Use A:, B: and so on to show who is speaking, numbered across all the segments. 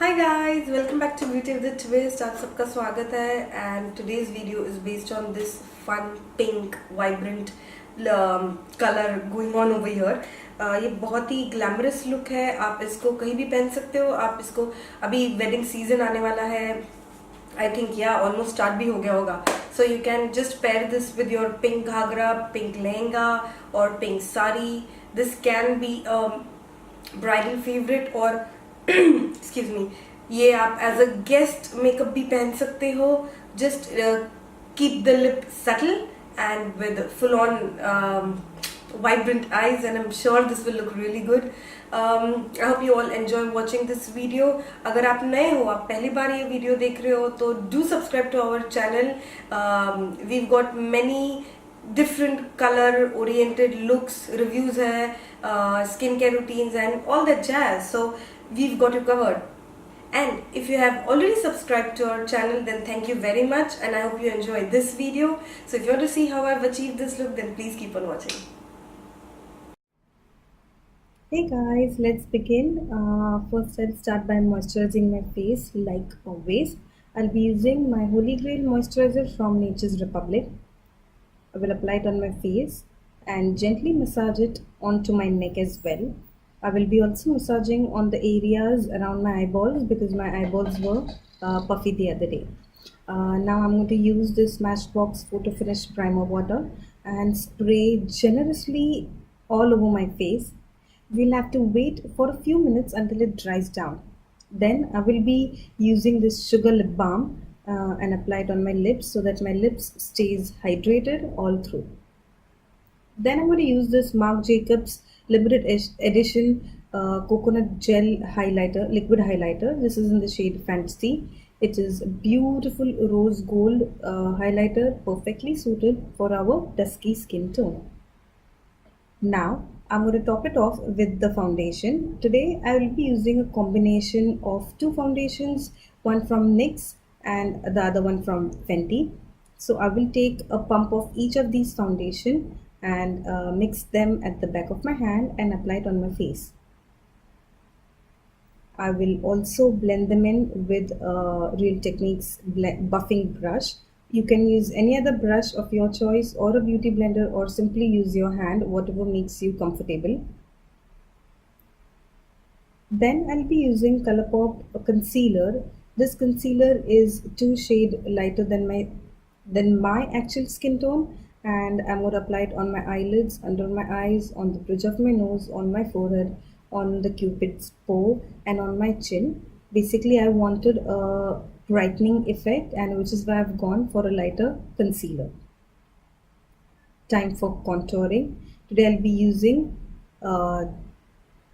A: Hi guys, welcome back to Beauty with a Twist. आप सबका स्वागत है and today's video is based on this fun pink vibrant color going on over here. ये बहुत ही glamorous look है. आप इसको कहीं भी पहन सकते हो. आप इसको अभी वेडिंग सीजन आने वाला है. I think almost start भी हो गया होगा. So you can just pair this with your pink ghagra, pink lehenga or pink sari. This can be a bridal favorite or excuse me, ये आप एज अ गेस्ट मेकअप भी पहन सकते हो. Just keep the lip subtle and with full on vibrant eyes, and I'm sure this will look really good. I hope you all enjoy watching this video. अगर आप नए हो, आप पहली बार ये वीडियो देख रहे हो, तो do subscribe to our channel. We've got many different color oriented looks, reviews है, skincare routines and all that jazz. So we've got you covered. And if you have already subscribed to our channel, then thank you very much, and I hope you enjoyed this video. So if you want to see how I've achieved this look, then please keep on watching. Hey guys, let's begin. First I'll start by moisturizing my face like always. I'll be using my Holy Grail moisturizer from Nature's Republic. I will apply it on my face and gently massage it onto my neck as well. I will be also massaging on the areas around my eyeballs because my eyeballs were puffy the other day. Now I'm going to use this Smashbox Photo Finish Primer Water and spray generously all over my face. We'll have to wait for a few minutes until it dries down. Then I will be using this Sugar Lip Balm and apply it on my lips so that my lips stays hydrated all through. Then I'm going to use this Marc Jacobs limited edition coconut gel highlighter, liquid highlighter. This is in the shade Fantasy. It is a beautiful rose gold highlighter, perfectly suited for our dusky skin tone. Now I'm going to top it off with the foundation. Today I will be using a combination of two foundations, one from NYX and the other one from Fenty. So I will take a pump of each of these foundation and mix them at the back of my hand and apply it on my face. I will also blend them in with Real Techniques buffing brush. You can use any other brush of your choice or a beauty blender, or simply use your hand, whatever makes you comfortable. Then I'll be using Colourpop Concealer. This concealer is 2 shades lighter than my actual skin tone, and I'm going to apply it on my eyelids, under my eyes, on the bridge of my nose, on my forehead, on the cupid's bow, and on my chin. Basically I wanted a brightening effect, and which is why I've gone for a lighter concealer. Time for contouring. Today I'll be using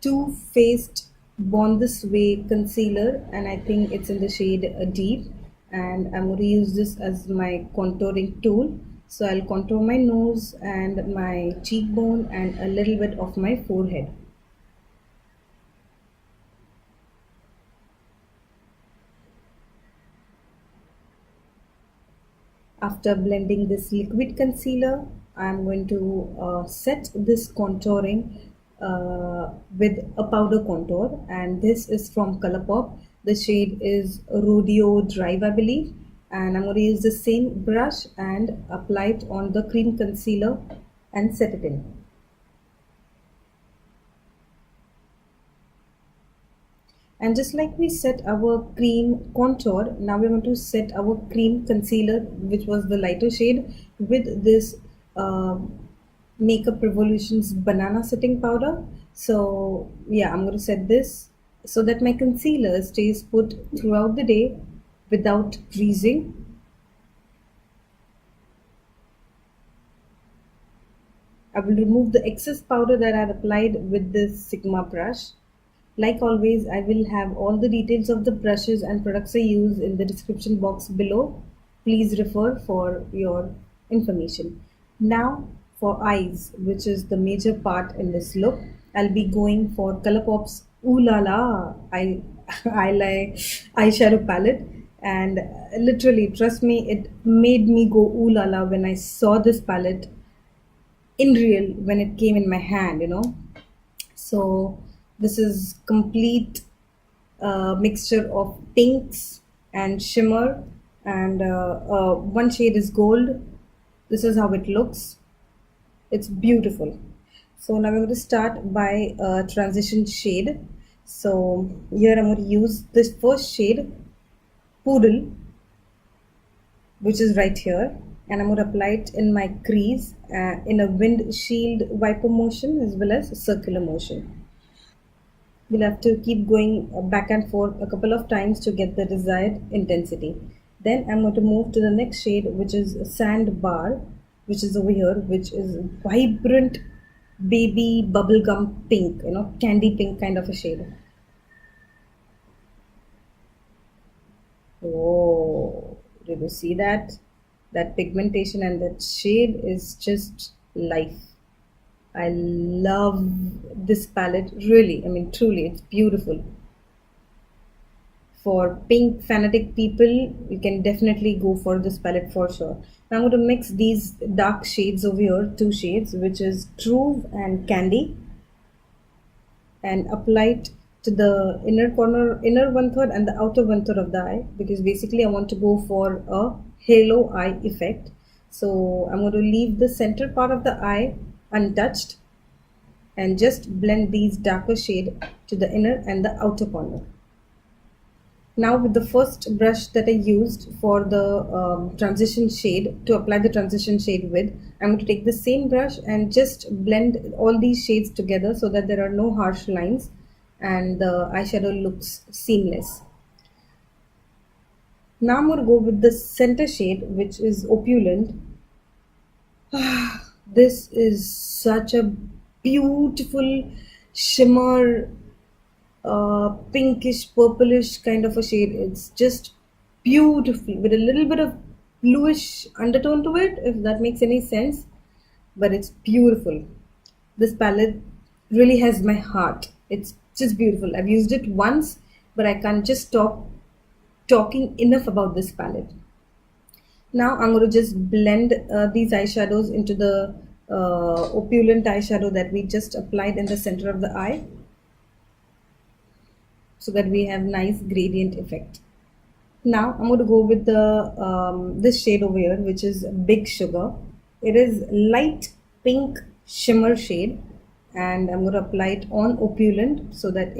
A: Too Faced Born This Way concealer, and I think it's in the shade Deep, and I'm going to use this as my contouring tool. So I'll contour my nose and my cheekbone and a little bit of my forehead. After blending this liquid concealer, I'm going to set this contouring with a powder contour, and this is from Colourpop. The shade is Rodeo Drive, I believe. And I'm going to use the same brush and apply it on the cream concealer and set it in. And just like we set our cream contour, now we're going to set our cream concealer, which was the lighter shade, with this Makeup Revolution's banana setting powder. So yeah, I'm going to set this so that my concealer stays put throughout the day without greasing. I will remove the excess powder that I had applied with this Sigma brush. Like always, I will have all the details of the brushes and products I use in the description box below. Please refer for your information. Now for eyes, which is the major part in this look, I'll be going for Colourpop's Ooh La La eyeshadow palette. And literally, trust me, it made me go ooh la la when I saw this palette in real, when it came in my hand, So this is complete a mixture of pinks and shimmer, and one shade is gold. This is how it looks. It's beautiful. So now I'm going to start by transition shade. So here I'm going to use this first shade, Poodle, which is right here, and I'm going to apply it in my crease in a windshield wiper motion as well as a circular motion. We'll have to keep going back and forth a couple of times to get the desired intensity. Then I'm going to move to the next shade, which is Sandbar, which is over here, which is vibrant baby bubblegum pink, candy pink kind of a shade. Oh, did you see that? That pigmentation and that shade is just life. I love this palette, really. I mean, truly, it's beautiful. For pink fanatic people, you can definitely go for this palette for sure. Now I'm going to mix these dark shades over here, two shades, which is Truve and Candy, and apply it to the inner corner, inner one third and the outer one third of the eye, because basically I want to go for a halo eye effect. So I'm going to leave the center part of the eye untouched and just blend these darker shade to the inner and the outer corner. Now with the first brush that I used for the transition shade, to apply the transition shade with, I'm going to take the same brush and just blend all these shades together so that there are no harsh lines and the eyeshadow looks seamless. Now I'm going to go with the center shade, which is Opulent. This is such a beautiful shimmer, pinkish purplish kind of a shade. It's just beautiful with a little bit of bluish undertone to it, if that makes any sense, but it's beautiful. This palette really has my heart. It's just beautiful. I've used it once, but I can't just stop talking enough about this palette. Now I'm going to just blend these eyeshadows into the Opulent eyeshadow that we just applied in the center of the eye, so that we have nice gradient effect. Now I'm going to go with the this shade over here, which is Big Sugar. It is light pink shimmer shade, and I'm going to apply it on Opulent so that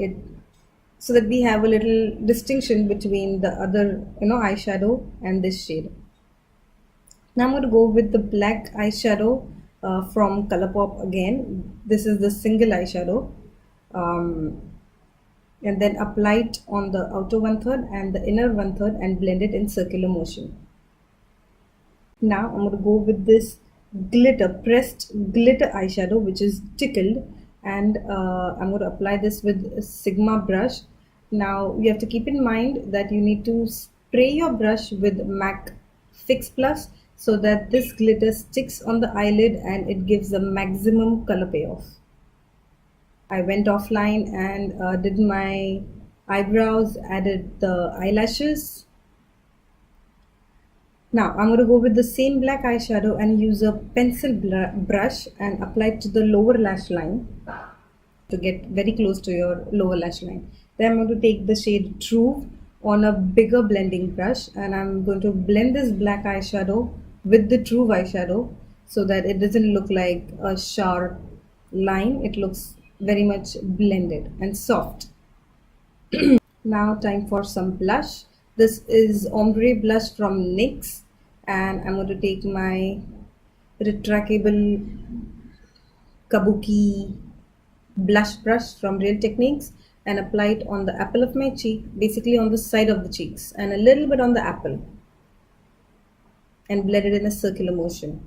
A: we have a little distinction between the other eyeshadow and this shade. Now I'm going to go with the black eyeshadow from Colourpop again. This is the single eyeshadow. And then apply it on the outer one third and the inner one third and blend it in circular motion. Now I'm going to go with this pressed glitter eyeshadow, which is Tickled, and I'm going to apply this with a Sigma brush. Now you have to keep in mind that you need to spray your brush with MAC Fix Plus so that this glitter sticks on the eyelid and it gives a maximum color payoff. I went offline and did my eyebrows, added the eyelashes. Now I'm going to go with the same black eyeshadow and use a pencil brush and apply it to the lower lash line to get very close to your lower lash line. Then I'm going to take the shade True on a bigger blending brush, and I'm going to blend this black eyeshadow with the True eyeshadow so that it doesn't look like a sharp line. It looks very much blended and soft. Now time for some blush. This is ombre blush from NYX, and I'm going to take my retractable kabuki blush brush from Real Techniques and apply it on the apple of my cheek, basically on the side of the cheeks and a little bit on the apple, and blend it in a circular motion.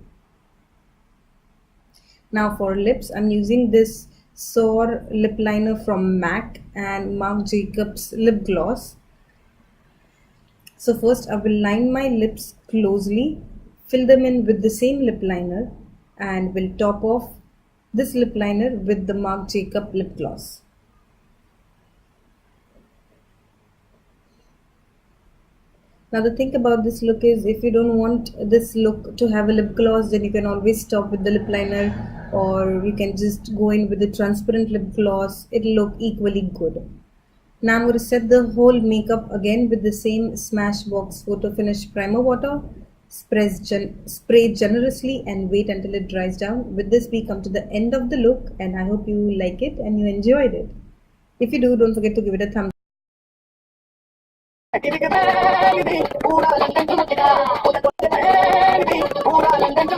A: Now for lips, I'm using this Soars Lipliner from MAC and Marc Jacobs lip gloss. So first I will line my lips closely, fill them in with the same lip liner, and will top off this lip liner with the Marc Jacobs lip gloss. Now the thing about this look is, if you don't want this look to have a lip gloss, then you can always stop with the lip liner, or you can just go in with the transparent lip gloss. It'll look equally good. Now I'm going to set the whole makeup again with the same Smashbox Photo Finish Primer Water. Spray generously and wait until it dries down. With this, we come to the end of the look, and I hope you like it and you enjoyed it. If you do, don't forget to give it a thumbs up.